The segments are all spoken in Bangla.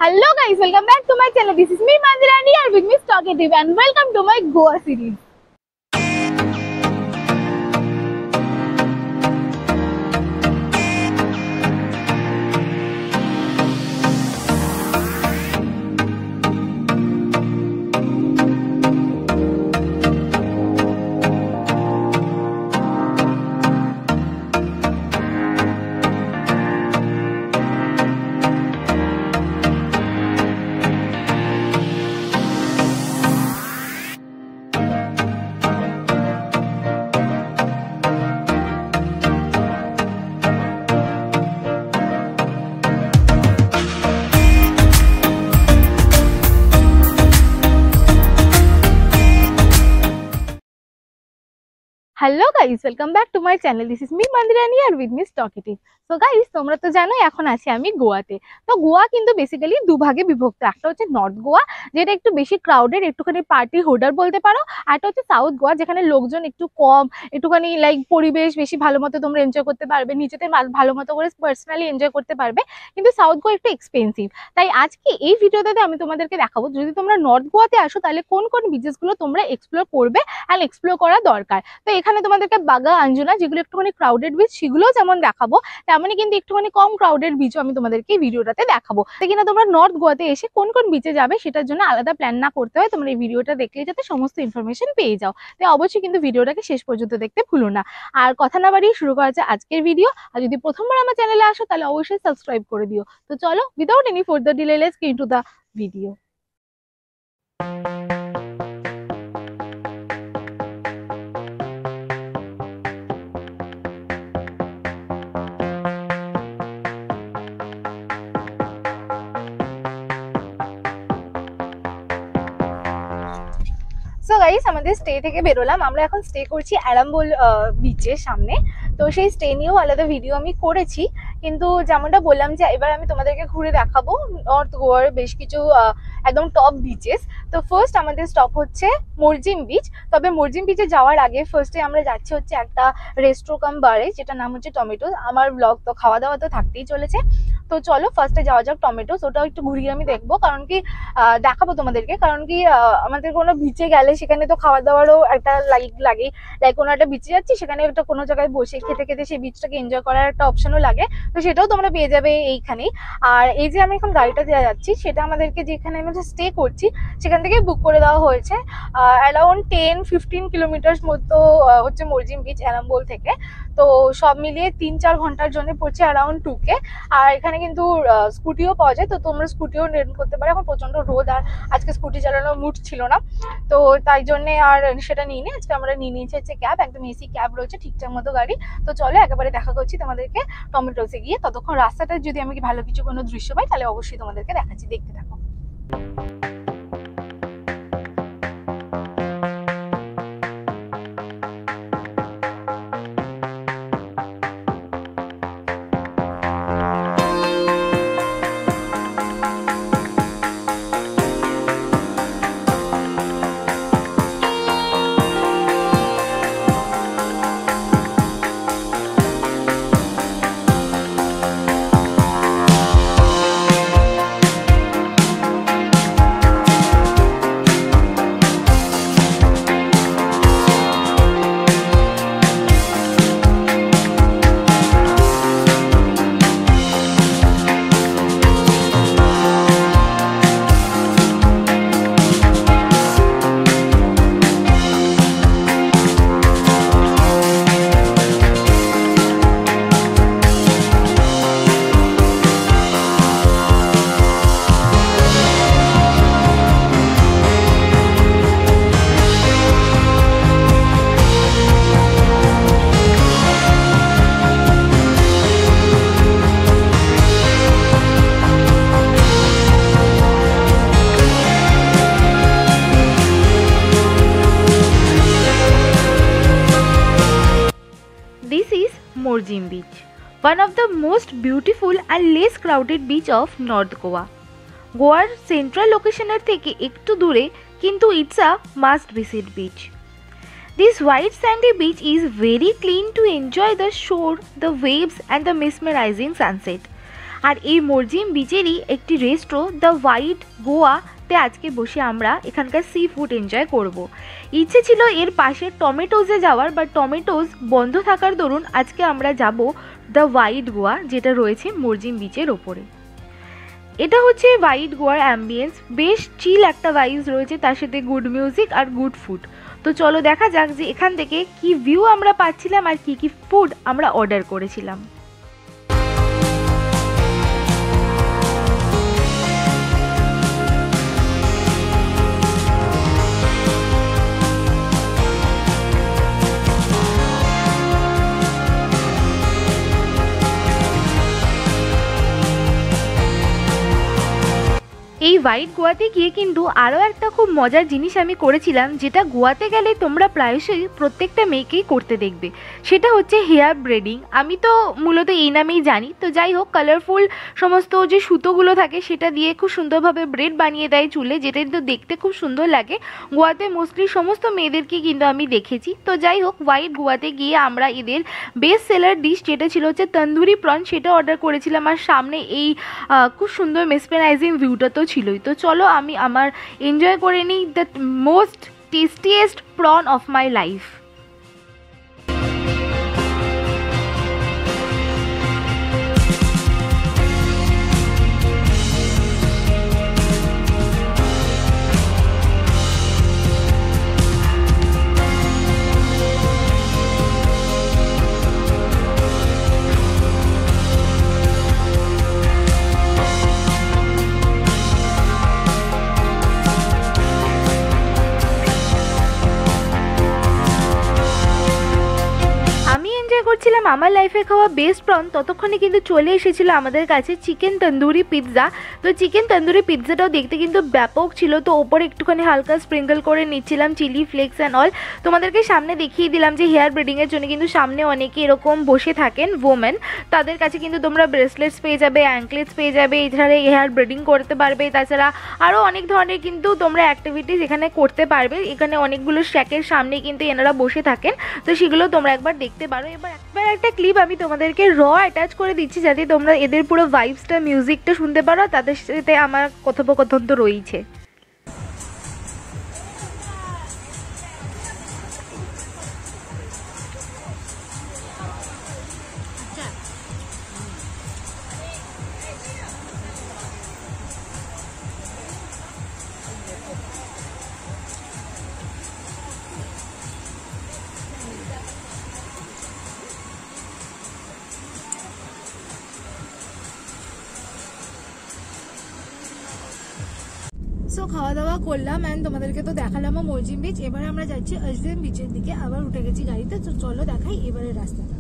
Hello guys, welcome back to my channel. This is me Mandirani here with me Talkative and welcome to my Goa series. Hello guys, welcome back to my channel. This is me Mandirani here with me Talkative. So guys, তোমরা তো জানোই এখন আছি আমি গোয়াতে। তো গোয়া কিন্তু বেসিক্যালি দুভাগে বিভক্ত। একটা হচ্ছে নর্থ গোয়া, যেটা একটু বেশি ক্রাউডেড, একটুখানি পার্টি হোডার বলতে পারো। আর একটা হচ্ছে সাউথ গোয়া, যেখানে লোকজন একটু কম, একটুখানি লাইক পরিবেশ বেশি ভালো মতো তোমরা এনজয় করতে পারবে, নিজেদের ভালো মতো করে পার্সোনালি এনজয় করতে পারবে। কিন্তু সাউথ গোয়া একটু এক্সপেন্সিভ। তাই আজকে এই ভিডিওটাতে আমি তোমাদেরকে দেখাবো, যদি তোমরা নর্থ গোয়াতে আসো তাহলে কোন কোন বিচেসগুলো তোমরা এক্সপ্লোর করবে অ্যান্ড এক্সপ্লোর করা দরকার। তো এখানে তোমাদেরকে বাগা আঞ্জুনা, যেগুলো একটুখানি ক্রাউডেড বিচ, সেগুলোও যেমন দেখাবো, তেমনই কিন্তু একটুখানি কম ক্রাউডেড বিচও আমি তোমাদেরকে ভিডিওটাতে দেখাবো। তো কিনা তোমরা নর্থ গোয়াতে এসে কোন কোন বিচে যাবে সেটার জন্য আলাদা প্ল্যান না করতে হয়, তোমরা এই ভিডিওটা দেখলে যাতে সমস্ত ইনফরমেশন পেয়ে যাও। তাই অবশ্যই কিন্তু ভিডিওটাকে শেষ পর্যন্ত দেখতে ভুলো না। আর কথা না বাড়িয়ে শুরু করা যাচ্ছে আজকের ভিডিও। আর যদি প্রথমবার আমার চ্যানেলে আসো তাহলে অবশ্যই সাবস্ক্রাইব করে দিও। তো চলো, without any further delay, let's get into the video. So guys, আমাদের স্টে থেকে বেরোলাম, আমরা এখন স্টে করছি অ্যারাম্বল বিচের সামনে। তো সেই স্টে নিয়েও আলাদা ভিডিও আমি করেছি, কিন্তু যেমনটা বললাম যে এবার আমি তোমাদেরকে ঘুরে দেখাবো নর্থ গোয়ার বেশ কিছু একদম টপ বিচেস। তো ফার্স্ট আমাদের স্টপ হচ্ছে মরজিম বিচ। তবে মরজিম বিচে যাওয়ার আগে ফার্স্টে আমরা যাচ্ছি হচ্ছে একটা রেস্ট্রো কাম বারে, যেটা নাম হচ্ছে টমেটোস। আমার ব্লগ তো খাওয়া দাওয়া তো থাকতেই চলেছে। তো চলো ফার্স্টে যাওয়া যাক টমেটোস, ওটাও একটু ঘুরিয়ে আমি দেখবো, কারণ কি দেখাবো তোমাদেরকে। কারণ কি আমাদের কোনো বিচে গেলে সেখানে তো খাওয়া দাওয়ারও একটা লাগে, লাইক কোনো একটা বিচে যাচ্ছি, সেখানে একটা কোনো জায়গায় বসে খেতে খেতে সেই বিচটাকে এনজয় করার একটা অপশনও লাগে। তো সেটাও তোমরা পেয়ে যাবে এইখানেই। আর এই যে আমি এখন গাড়িটা দেওয়া যাচ্ছি, সেটা আমাদেরকে যেখানে আমরা স্টে করছি সেখান থেকে বুক করে দেওয়া হয়েছে। অ্যারাউন্ড 10-15 কিলোমিটার মতো হচ্ছে মরজিম বিচ অ্যারাম্বল থেকে। তো সব মিলিয়ে 3-4 ঘন্টার জন্য পড়ছে অ্যারাউন্ড 2K। আর এখানে কিন্তু স্কুটিও পাওয়া যায়, তো তোমরা স্কুটিও রেন্ট করতে পারো। এখন প্রচন্ড রোদ, আর আজকে স্কুটি চালানোর মুড ছিল না, তো তাই জন্য আর সেটা নিয়ে নিই। আজকে আমরা নিয়ে নিয়েছি হচ্ছে ক্যাব, একদম এসি ক্যাব রয়েছে, ঠিকঠাক মতো গাড়ি। তো চলো একেবারে দেখা করছি তোমাদেরকে টমেটোসে গিয়ে। ততক্ষণ রাস্তাটা যদি আমি ভালো কিছু কোনো দৃশ্য পাই তাহলে অবশ্যই তোমাদেরকে দেখাচ্ছি, দেখতে থাকো। Morjim Beach, one of the most beautiful and less crowded beach of North Goa. গোয়ার সেন্ট্রাল লোকেশনের থেকে একটু দূরে, কিন্তু it's a must visit beach. This white sandy beach is very clean to enjoy the shore, the waves and the mesmerizing sunset. আর এই মরজিম বিচেরই একটি রেস্ট্রো দ্য হোয়াইট গোয়াতে আজকে বসে আমরা এখানকার সি ফুড এনজয় করব। ইচ্ছে ছিল এর পাশে টমেটোজে যাওয়ার, বাট টমেটোজ বন্ধ থাকার দরুন আজকে আমরা যাব দ্য হোয়াইট গোয়া, যেটা রয়েছে মরজিম বিচের ওপরে। এটা হচ্ছে হোয়াইট গোয়ার অ্যাম্বিয়েন্স, বেশ চিল একটা ভাইবস রয়েছে, তার সাথে গুড মিউজিক আর গুড ফুড। তো চলো দেখা যাক যে এখান থেকে কি ভিউ আমরা পাচ্ছিলাম আর কি কি ফুড আমরা অর্ডার করেছিলাম। এই হোয়াইট গোয়াতে গিয়ে কিন্তু আরও একটা খুব মজার জিনিস আমি করেছিলাম, যেটা গোয়াতে গেলে তোমরা প্রায়শই প্রত্যেকটা মেয়েকেই করতে দেখবে, সেটা হচ্ছে হেয়ার ব্রেডিং। আমি তো মূলত এই নামেই জানি, তো যাই হোক, কালারফুল সমস্ত যে সুতোগুলো থাকে সেটা দিয়ে খুব সুন্দরভাবে ব্রেড বানিয়ে দেয় চুলে, যেটা কিন্তু দেখতে খুব সুন্দর লাগে। গোয়াতে মোস্টলি সমস্ত মেয়েদেরকে কিন্তু আমি দেখেছি। তো যাই হোক, হোয়াইট গোয়াতে গিয়ে আমরা এদের বেস্ট সেলার ডিশ যেটা ছিল হচ্ছে তন্দুরি প্রন, সেটা অর্ডার করেছিলাম। আর সামনে এই খুব সুন্দর মেসমেরাইজিং ভিউটা তো ছিলই। তো চলো আমি আমার এনজয় করে নিই the most tastiest prawn of my life. করছিলাম আমার লাইফে খাওয়া বেস্ট প্রন, ততক্ষণে কিন্তু চলে এসেছিল আমাদের কাছে চিকেন তন্দুরি পিৎজা। তো চিকেন তন্দুরি পিৎজাটাও দেখতে কিন্তু ব্যাপক ছিল। তো ওপরে একটুখানি হালকা স্প্রিঙ্কল করে নিচ্ছিলাম চিলি ফ্লেক্স অ্যান্ড অল। তোমাদেরকে সামনে দেখিয়ে দিলাম যে হেয়ার ব্রেডিংয়ের জন্য কিন্তু সামনে অনেকে এরকম বসে থাকেন ওমেন, তাদের কাছে কিন্তু তোমরা ব্রেসলেটস পেয়ে যাবে, অ্যাঙ্কলেটস পেয়ে যাবে, এছাড়া হেয়ার ব্রেডিং করতে পারবে। তাছাড়া আরও অনেক ধরনের কিন্তু তোমরা অ্যাক্টিভিটিস এখানে করতে পারবে। এখানে অনেকগুলো শ্যাকের সামনে কিন্তু এনারা বসে থাকেন, তো সেগুলো তোমরা একবার দেখতে পারো। এবার একটা ক্লিপ আমি তোমাদেরকে র অ্যাটাচ করে দিচ্ছি, যাতে তোমরা এদের পুরো ভাইবসটা, মিউজিকটা শুনতে পারো। তাদের সাথে আমার কথোপকথন তো রয়েছে। সো খাওয়া দাওয়া করলাম অ্যান্ড তোমাদেরকে তো দেখালামও মরজিম বিচ। এবার আমরা যাচ্ছি আজভিম বিচের দিকে, আবার উঠে গেছি গাড়িতে। তো চলো দেখাই এবারে রাস্তাটা।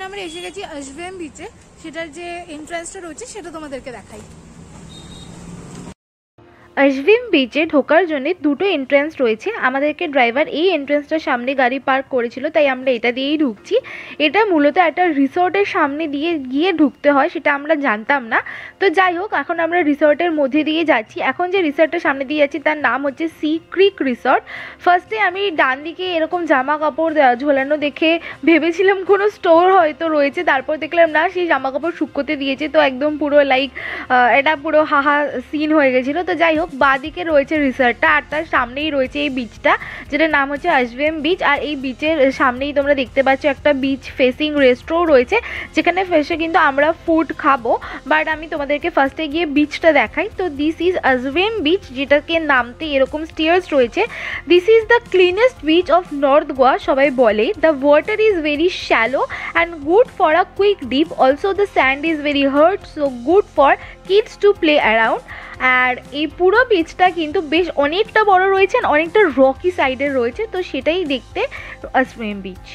আমরা এসে গেছি আজভিম বিচে, সেটার যে এন্ট্রান্সটা রয়েছে সেটা তোমাদেরকে দেখাই। আজভিম বিচে ঢোকার জন্য দুটো এন্ট্রান্স রয়েছে। আমাদেরকে ড্রাইভার এই এন্ট্রান্সটার সামনে গাড়ি পার্ক করেছিল, তাই আমরা এটা দিয়েই ঢুকছি। এটা মূলত একটা রিসর্টের সামনে দিয়ে গিয়ে ঢুকতে হয়, সেটা আমরা জানতাম না। তো যাই হোক, এখন আমরা রিসর্টের মধ্যে দিয়ে যাচ্ছি। এখন যে রিসর্টের সামনে দিয়ে যাচ্ছি তার নাম হচ্ছে সি ক্রিক রিসর্ট। ফার্স্টে আমি ডান দিকে এরকম জামা কাপড় ঝোলানো দেখে ভেবেছিলাম কোনো স্টোর হয়তো রয়েছে, তারপর দেখলাম না, সেই জামা কাপড় শুকোতে দিয়েছে। তো একদম পুরো লাইক এটা পুরো হাহা সিন হয়ে গেছিলো। তো যাই হোক, বাঁদিকে রয়েছে রিসর্টটা আর তার সামনেই রয়েছে এই বিচটা, যেটার নাম হচ্ছে আজভিম বিচ। আর এই বিচের সামনেই তোমরা দেখতে পাচ্ছ একটা বিচ ফেসিং রেস্টুরেন্ট রয়েছে, যেখানে ফেসে কিন্তু আমরা ফুড খাবো। বাট আমি তোমাদেরকে ফার্স্টে গিয়ে বিচটা দেখাই। তো দিস ইজ আজভিম বিচ, যেটাকে নামতে এরকম স্টিয়ার্স রয়েছে। This is the cleanest beach of north Goa সবাই বলে। The water is very shallow and good for a quick dip. Also the sand is very hard, so good for kids to play around. আর এই পুরো বিচটা কিন্তু বেশ অনেকটা বড় রয়েছে, অনেকটা রকি সাইডের রয়েছে। তো সেটাই দেখতে আজভিম বিচ।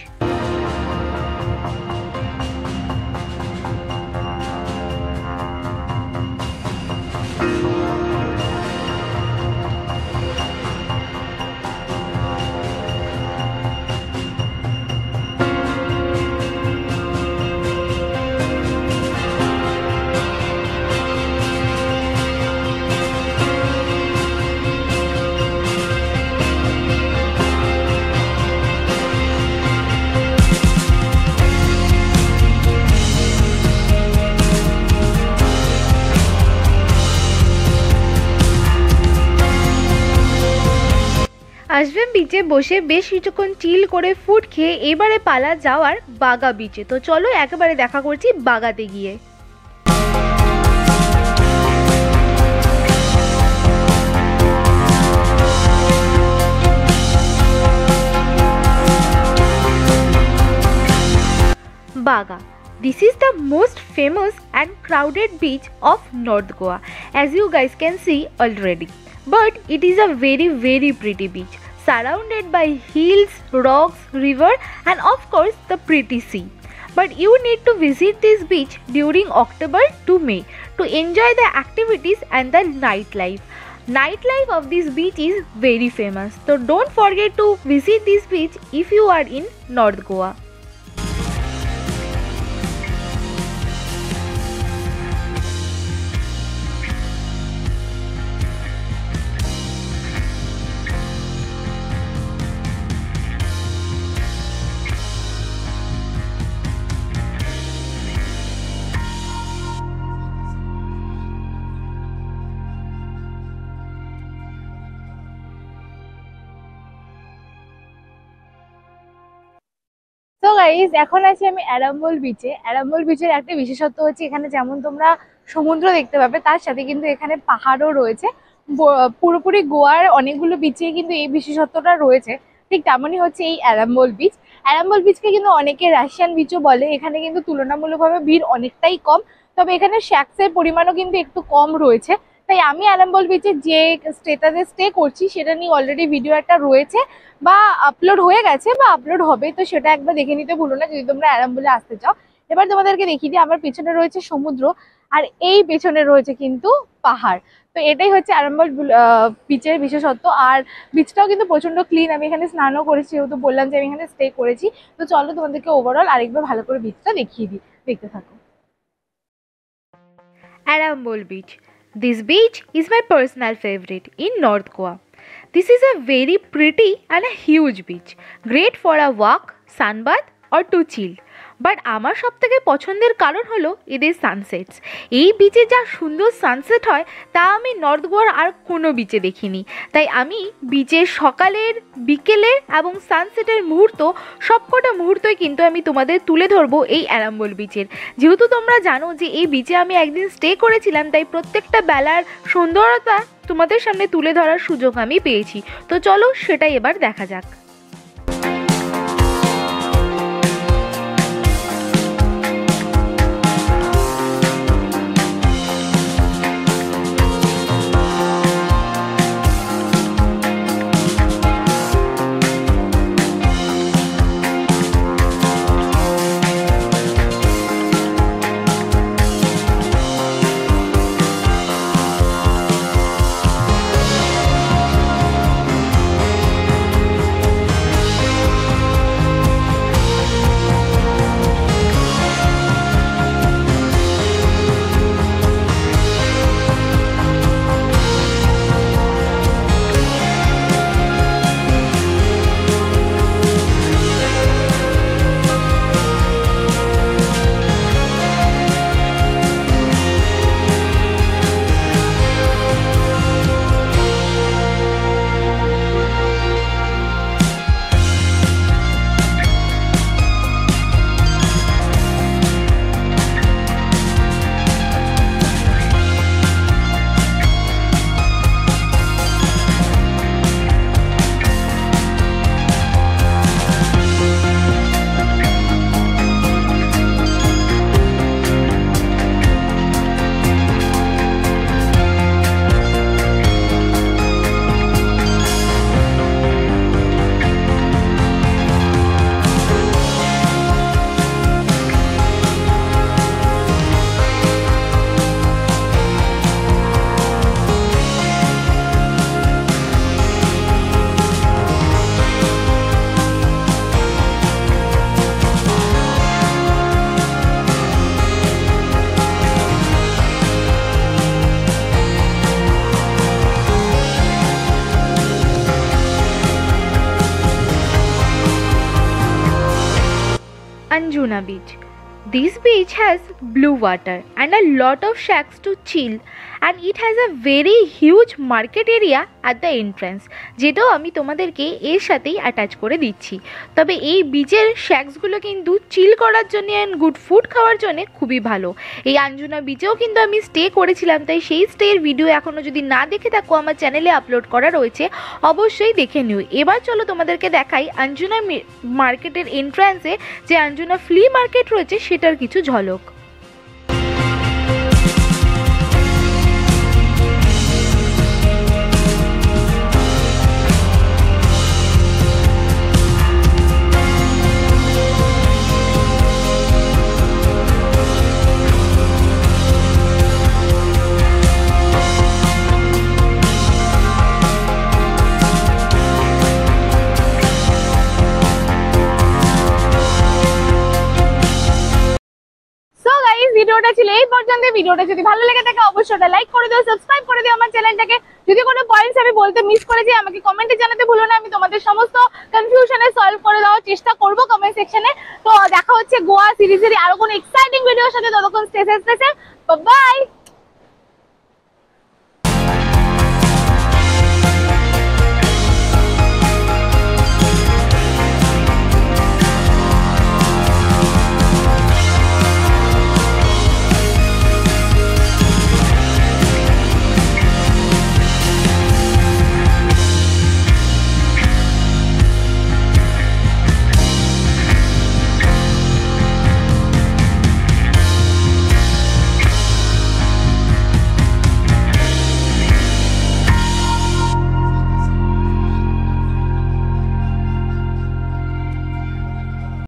আশভেম বিচে বসে বেশ কিছুক্ষণ চিল করে ফুড খেয়ে এবারে পালা যাওয়ার বাগা বিচে। তো চলো একেবারে দেখা করছি বাগাতে গিয়ে। Baga. This is the most famous and crowded beach of North Goa, as you guys can see already. But it is a very pretty beach, surrounded by hills, rocks, river and of course the pretty sea. But you need to visit this beach during October to May to enjoy the activities and the nightlife. Nightlife of this beach is very famous, so don't forget to visit this beach if you are in North Goa. তো গাইস, এখন আছি আমি অ্যারাম্বল বিচে। অ্যারাম্বল বিচের একটা বিশেষত্ব হচ্ছে এখানে যেমন তোমরা সমুদ্র দেখতে পাবে, তার সাথে কিন্তু এখানে পাহাড়ও রয়েছে। পুরোপুরি গোয়ার অনেকগুলো বিচে কিন্তু এই বিশেষত্বটা রয়েছে, ঠিক তেমনই হচ্ছে এই অ্যারাম্বল বিচ। অ্যারাম্বল বিচকে কিন্তু অনেকে রাশিয়ান বিচও বলে। এখানে কিন্তু তুলনামূলকভাবে ভিড় অনেকটাই কম, তবে এখানে শ্যাক্সের পরিমাণও কিন্তু একটু কম রয়েছে। তাই আমি অ্যারাম্বল বিচে যে স্টেটাসে স্টে করছি সেটা নিয়ে অলরেডি ভিডিও একটা রয়েছে বা আপলোড হয়ে গেছে বা আপলোড হবে, তো সেটা একবার দেখে নিতে ভুলো না যদি তোমরা অ্যারাম্বলে আসতে চাও। এবার তোমাদেরকে দেখিয়ে দিই, আমার পেছনে রয়েছে সমুদ্র আর এই পেছনে রয়েছে কিন্তু পাহাড়। তো এটাই হচ্ছে অ্যারাম্বল বিচের বিশেষত্ব। আর বিচটাও কিন্তু প্রচন্ড ক্লিন। আমি এখানে স্নানও করেছি, যেহেতু বললাম যে আমি এখানে স্টে করেছি। তো চলো তোমাদেরকে ওভারঅল আরেকবার ভালো করে বিচটা দেখিয়ে দিই, দেখতে থাকো। Arambol Beach. This beach is my personal favorite in North Goa. This is a very pretty and a huge beach, great for a walk, sunbath or to chill. But আমার সবথেকে পছন্দের কারণ হলো এদের সানসেটস। এই বিচে যা সুন্দর সানসেট হয় তা আমি নর্থ গোয়ার আর কোনো বিচে দেখিনি। তাই আমি বিচের সকালের, বিকেলের এবং সানসেটের মুহূর্ত, সবকটা মুহূর্তই কিন্তু আমি তোমাদের তুলে ধরবো এই অ্যারাম্বল বিচের। যেহেতু তোমরা জানো যে এই বিচে আমি একদিন স্টে করেছিলাম, তাই প্রত্যেকটা বেলার সুন্দরতা তোমাদের সামনে তুলে ধরার সুযোগ আমি পেয়েছি। তো চলো সেটাই এবার দেখা যাক। Anjuna Beach. This beach has blue water and a lot of shacks to chill and it has a very huge market area at the entrance, যেটাও আমি তোমাদেরকে এর সাথেই অ্যাটাচ করে দিচ্ছি। তবে এই বিচের শ্যাক্সগুলো কিন্তু চিল করার জন্য অ্যান্ড গুড ফুড খাওয়ার জন্য খুবই ভালো। এই আঞ্জুনা বিচেও কিন্তু আমি স্টে করেছিলাম, তাই সেই স্টের ভিডিও এখনও যদি না দেখে থাকো আমার চ্যানেলে আপলোড করা রয়েছে, অবশ্যই দেখে নিও। এবার চলো তোমাদেরকে দেখাই আঞ্জুনা মার্কেটের এন্ট্রান্সে যে আঞ্জুনা ফ্লি মার্কেট রয়েছে সেটার কিছু ঝলক। ভিডিওটা ছিল এই পর্যন্ত। ভিডিওটা যদি ভালো লেগে থাকে অবশ্যই ওটা লাইক করে দিও, সাবস্ক্রাইব করে দিও আমার চ্যানেলটাকে। যদি কোনো পয়েন্টস আমি বলতে মিস করেছি আমাকে কমেন্টে জানাতে ভুলো না, আমি তোমাদের সমস্ত কনফিউশনে সলভ করে দেওয়ার চেষ্টা করব কমেন্ট সেকশনে। তো দেখা হচ্ছে গোয়া সিরিজের আরো কোনো এক্সাইটিং ভিডিওর সাথে, ততক্ষণ স্টে সেফ, বাই।